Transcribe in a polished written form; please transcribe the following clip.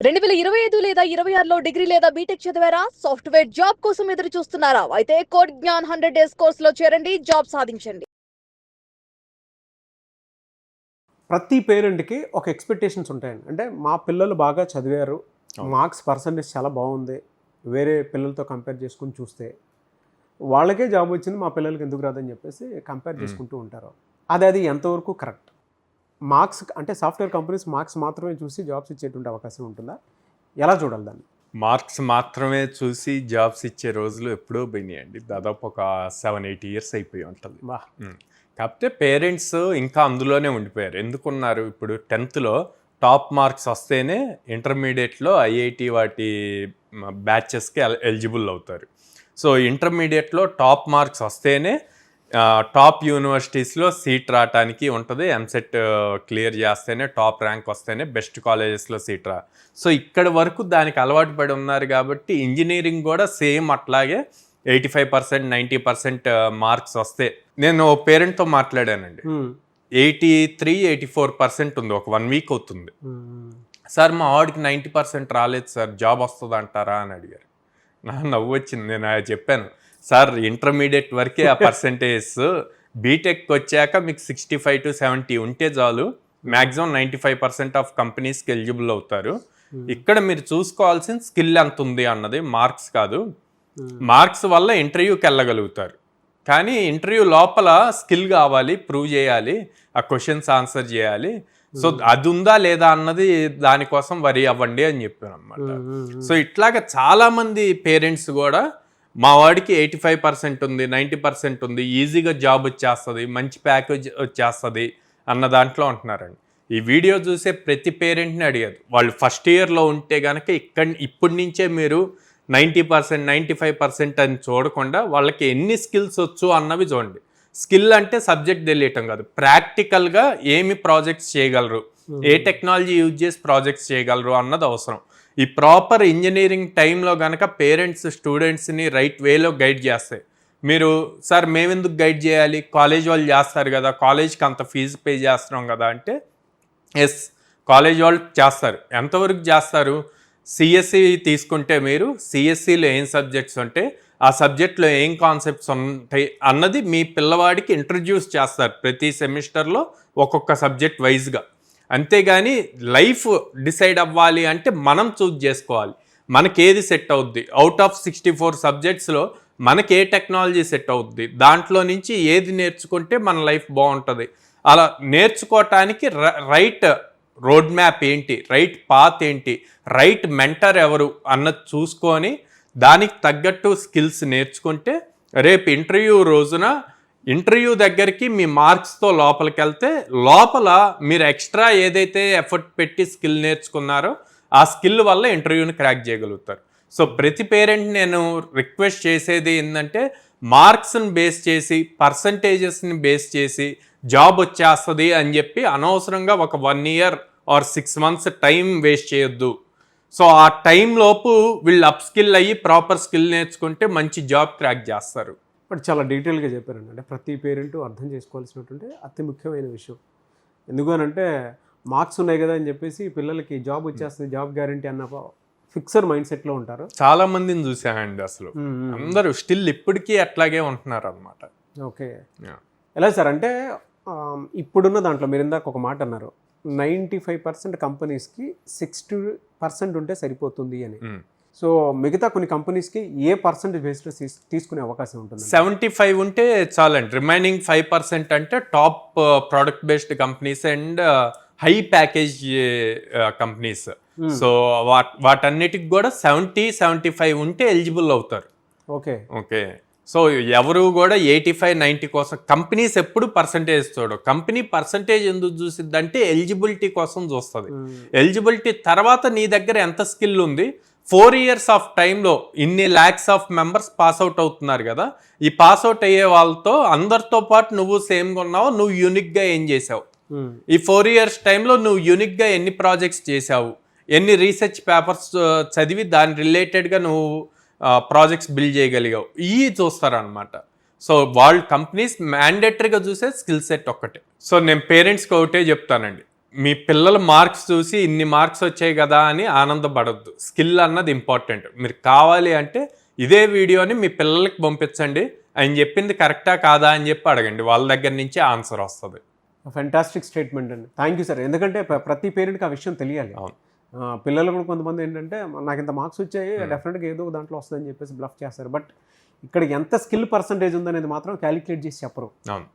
2025 లేదా 26లో డిగ్రీ లేదా బీటెక్ చదివారా? సాఫ్ట్‌వేర్ జాబ్ కోసం ఎదురు చూస్తున్నారా? అయితే కోడ్ జ్ఞాన్ 100 డేస్ కోర్సులో చేరండి, జాబ్ సాధించండి. ప్రతి పేరెంట్‌కి ఒక ఎక్స్‌పెక్టేషన్స్ ఉంటాయండి. అంటే మా పిల్లలు బాగా చదివారు. మార్క్స్ పర్సెంటేజ్ చాలా బాగుంది. వేరే పిల్లలతో కంపేర్ చేసుకొని చూస్తే, వాళ్ళకే జాబ్ వచ్చింది, మా పిల్లలకి ఎందుకు రాదని చెప్పేసి కంపేర్ చేసుకుంటూ ఉంటారు. అది ఎంతవరకు కరెక్ట్? మార్క్స్ అంటే సాఫ్ట్‌వేర్ కంపెనీస్ మార్క్స్ మాత్రమే చూసి జాబ్స్ ఇచ్చేటువంటి అవకాశం ఉంటుందా? ఎలా చూడాలి దాన్ని? మార్క్స్ మాత్రమే చూసి జాబ్స్ ఇచ్చే రోజులు ఎప్పుడో పోయినాయండి. దాదాపు ఒక 7-8 ఇయర్స్ అయిపోయి ఉంటుంది. బా కాకపోతే పేరెంట్స్ ఇంకా అందులోనే ఉండిపోయారు. ఎందుకున్నారు? ఇప్పుడు 10th టాప్ మార్క్స్ వస్తేనే ఇంటర్మీడియట్లో ఐఐటి వాటి బ్యాచెస్కి ఎలిజిబుల్ అవుతారు. సో ఇంటర్మీడియట్లో టాప్ మార్క్స్ వస్తేనే టాప్ యూనివర్సిటీస్లో సీట్ రావడానికి ఉంటుంది. ఎంసెట్ క్లియర్ చేస్తేనే, టాప్ ర్యాంక్ వస్తేనే బెస్ట్ కాలేజెస్లో సీట్ రా. సో ఇక్కడ వరకు దానికి అలవాటు పడి ఉన్నారు కాబట్టి ఇంజనీరింగ్ కూడా సేమ్ అట్లాగే 85%, 90% మార్క్స్ వస్తే. నేను పేరెంట్తో మాట్లాడానండి. 83-84% ఉంది. ఒక 1 వీక్ అవుతుంది. సార్ మా వాడికి 90% రాలేదు సార్, జాబ్ వస్తుంది అంటారా అని అడిగారు. నవ్వు వచ్చింది. నేను చెప్పాను, సార్ ఇంటర్మీడియట్ వరకే ఆ పర్సెంటేజ్, బీటెక్ వచ్చాక మీకు 65-70 ఉంటే చాలు, మ్యాక్సిమం 95% ఆఫ్ కంపెనీస్కి ఎలిజిబుల్ అవుతారు. ఇక్కడ మీరు చూసుకోవాల్సిన స్కిల్ ఎంత ఉంది అన్నది, మార్క్స్ కాదు. మార్క్స్ వల్ల ఇంటర్వ్యూకి వెళ్ళగలుగుతారు, కానీ ఇంటర్వ్యూ లోపల స్కిల్ కావాలి, ప్రూవ్ చేయాలి, ఆ క్వశ్చన్స్ ఆన్సర్ చేయాలి. సో అది ఉందా లేదా అన్నది దానికోసం వరి అవ్వండి అని చెప్పాను అనమాట. సో ఇట్లాగా చాలామంది పేరెంట్స్ కూడా మా వాడికి 85% ఉంది, 90% ఉంది, ఈజీగా జాబ్ వచ్చేస్తుంది, మంచి ప్యాకేజ్ వచ్చేస్తుంది అన్న దాంట్లో ఉంటున్నారండి. ఈ వీడియో చూసే ప్రతి పేరెంట్ని అడిగారు, వాళ్ళు ఫస్ట్ ఇయర్లో ఉంటే కనుక ఇప్పటి నుంచే మీరు 90%, 95% అని చూడకుండా వాళ్ళకి ఎన్ని స్కిల్స్ వచ్చు అన్నవి చూడండి. స్కిల్ అంటే సబ్జెక్ట్ తెలియటం కాదు, ప్రాక్టికల్గా ఏమి ప్రాజెక్ట్స్ చేయగలరు, ఏ టెక్నాలజీ యూజ్ చేసి ప్రాజెక్ట్స్ చేయగలరు అన్నది అవసరం. ఈ ప్రాపర్ ఇంజనీరింగ్ టైంలో కనుక పేరెంట్స్ స్టూడెంట్స్ని రైట్ వేలో గైడ్ చేస్తాయి. మీరు సార్ మేమెందుకు గైడ్ చేయాలి, కాలేజ్ వాళ్ళు చేస్తారు కదా, కాలేజ్కి అంత ఫీజు పే చేస్తున్నాం కదా అంటే, ఎస్ కాలేజ్ వాళ్ళు చేస్తారు. ఎంతవరకు చేస్తారు? సిఎస్సి తీసుకుంటే మీరు సిఎస్సిలో ఏం సబ్జెక్ట్స్ ఉంటే ఆ సబ్జెక్ట్లో ఏం కాన్సెప్ట్స్ ఉంటాయి అన్నది మీ పిల్లవాడికి ఇంట్రడ్యూస్ చేస్తారు ప్రతి సెమిస్టర్లో ఒక్కొక్క సబ్జెక్ట్ వైజ్గా. అంతేగాని లైఫ్ డిసైడ్ అవ్వాలి అంటే మనం చూజ్ చేసుకోవాలి, మనకి ఏది సెట్ అవుద్ది. అవుట్ ఆఫ్ 64 సబ్జెక్ట్స్లో మనకి ఏ టెక్నాలజీ సెట్ అవుద్ది, దాంట్లో నుంచి ఏది నేర్చుకుంటే మన లైఫ్ బాగుంటుంది. అలా నేర్చుకోవటానికి రైట్ రోడ్ మ్యాప్ ఏంటి, రైట్ పాత్ ఏంటి, రైట్ మెంటర్ ఎవరు అన్నది చూసుకొని దానికి తగ్గట్టు స్కిల్స్ నేర్చుకుంటే రేపు ఇంటర్వ్యూ రోజున ఇంటర్వ్యూ దగ్గరికి మీ మార్క్స్తో లోపలికి వెళ్తే లోపల మీరు ఎక్స్ట్రా ఏదైతే ఎఫర్ట్ పెట్టి స్కిల్ నేర్చుకున్నారో ఆ స్కిల్ వల్ల ఇంటర్వ్యూని క్రాక్ చేయగలుగుతారు. సో ప్రతి పేరెంట్ నేను రిక్వెస్ట్ చేసేది ఏంటంటే, మార్క్స్ని బేస్ చేసి, పర్సంటేజెస్ని బేస్ చేసి జాబ్ వచ్చేస్తుంది అని చెప్పి అనవసరంగా ఒక 1 year or 6 months time waste చేయొద్దు. సో ఆ టైం లోపు వీళ్ళు అప్ స్కిల్ అయ్యి ప్రాపర్ స్కిల్ నేర్చుకుంటే మంచి జాబ్ క్రాక్ చేస్తారు. బట్ చాలా డీటెయిల్గా చెప్పారండి. అంటే ప్రతి పేరెంట్ అర్థం చేసుకోవాల్సినటువంటి అతి ముఖ్యమైన విషయం. ఎందుకనంటే మార్క్స్ ఉన్నాయి కదా అని చెప్పేసి పిల్లలకి జాబ్ వచ్చేస్తుంది, జాబ్ గ్యారంటీ అన్న ఫిక్సర్ మైండ్ సెట్లో ఉంటారు. చాలా మందిని చూసానండి, అసలు అందరూ స్టిల్ ఇప్పటికీ అట్లాగే ఉంటున్నారు అనమాట. ఓకే, ఎలా సార్ అంటే ఇప్పుడున్న దాంట్లో మీరు ఇందాక ఒక మాట అన్నారు, 95% కంపెనీస్కి 60% ఉంటే సరిపోతుంది అని. సో మిగతా కొన్ని కంపెనీస్కి ఏ పర్సెంటేజ్ బేస్డ్ తీసుకునే అవకాశం ఉంటుంది? 75 ఉంటే చాలండి. రిమైనింగ్ 5% అంటే top product based companies and high package companies. So వాటన్నిటికి కూడా 70-75 ఉంటే ఎలిజిబుల్ అవుతారు. ఓకే ఓకే సో ఎవరు కూడా 85-90 కోసం కంపెనీస్ ఎప్పుడు పర్సంటేజ్ చూడవు. కంపెనీ పర్సంటేజ్ ఎందుకు చూసిద్దంటే ఎలిజిబిలిటీ కోసం చూస్తుంది. ఎలిజిబిలిటీ తర్వాత నీ దగ్గర ఎంత స్కిల్ ఉంది, 4 years ఆఫ్ టైంలో ఇన్ని ల్యాక్స్ ఆఫ్ మెంబర్స్ పాస్అవుట్ అవుతున్నారు కదా, ఈ పాస్అవుట్ అయ్యే వాళ్ళతో అందరితో పాటు నువ్వు సేమ్గా ఉన్నావు, నువ్వు యూనిక్గా ఏం చేసావు, ఈ 4 years టైంలో నువ్వు యూనిక్గా ఎన్ని ప్రాజెక్ట్స్ చేసావు, ఎన్ని రీసెర్చ్ పేపర్స్ చదివి దాని రిలేటెడ్గా నువ్వు ప్రాజెక్ట్స్ బిల్డ్ చేయగలిగావు, ఇవి చూస్తారనమాట. సో వాళ్ళు కంపెనీస్ మ్యాండేటరీగా చూసే స్కిల్ సెట్ ఒక్కటే. సో నేను పేరెంట్స్కి ఒకటే చెప్తానండి, మీ పిల్లల మార్క్స్ చూసి ఇన్ని మార్క్స్ వచ్చాయి కదా అని ఆనందపడద్దు. స్కిల్ అన్నది ఇంపార్టెంట్. మీరు కావాలి అంటే ఇదే వీడియోని మీ పిల్లలకి పంపించండి, ఆయన చెప్పింది కరెక్టా కాదా అని చెప్పి అడగండి, వాళ్ళ దగ్గర నుంచి ఆన్సర్ వస్తుంది. ఫెంటాస్టిక్ స్టేట్మెంట్ అండి. Thank you sir. ఎందుకంటే ప్రతి పేరెంట్కి ఆ విషయం తెలియాలి. అవును. పిల్లలు కూడా కొంతమంది ఏంటంటే నాకు ఇంత మార్క్స్ వచ్చాయి, డెఫినెట్గా ఏదో ఒక దాంట్లో వస్తుందని చెప్పేసి బ్లఫ్ చేస్తారు. బట్ ఇక్కడ ఎంత స్కిల్ పర్సంటేజ్ ఉందనేది మాత్రం క్యాలిక్యులేట్ చేసి చెప్పరు. అవును.